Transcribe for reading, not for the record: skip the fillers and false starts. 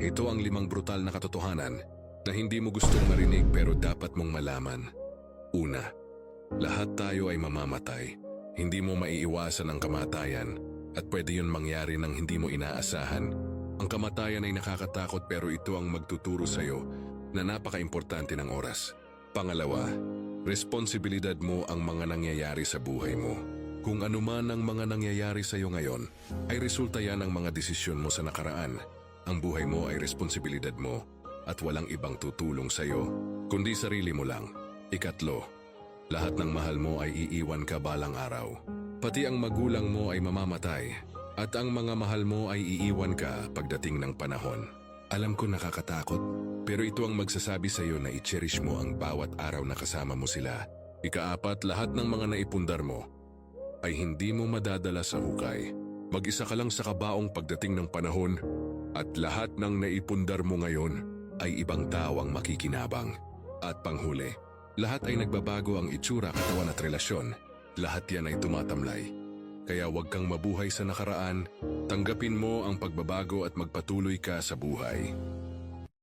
Ito ang 5 brutal na katotohanan na hindi mo gustong marinig pero dapat mong malaman. Una, lahat tayo ay mamamatay. Hindi mo maiiwasan ang kamatayan at pwede yun mangyari nang hindi mo inaasahan. Ang kamatayan ay nakakatakot pero ito ang magtuturo sa'yo na napaka-importante ng oras. Pangalawa, responsibilidad mo ang mga nangyayari sa buhay mo. Kung ano man ang mga nangyayari sa iyo ngayon, ay resulta yan ng mga desisyon mo sa nakaraan. Ang buhay mo ay responsibilidad mo at walang ibang tutulong sa iyo, kundi sarili mo lang. Ikatlo, lahat ng mahal mo ay iiwan ka balang araw. Pati ang magulang mo ay mamamatay at ang mga mahal mo ay iiwan ka pagdating ng panahon. Alam ko nakakatakot, pero ito ang magsasabi sa iyo na i-cherish mo ang bawat araw na kasama mo sila. Ikaapat, lahat ng mga naipundar mo ay hindi mo madadala sa hukay. Mag-isa ka lang sa kabaong pagdating ng panahon at lahat ng naipundar mo ngayon ay ibang tao ang makikinabang. At panghuli, lahat ay nagbabago ang itsura, katawan at relasyon. Lahat yan ay tumatamlay. Kaya huwag kang mabuhay sa nakaraan, tanggapin mo ang pagbabago at magpatuloy ka sa buhay.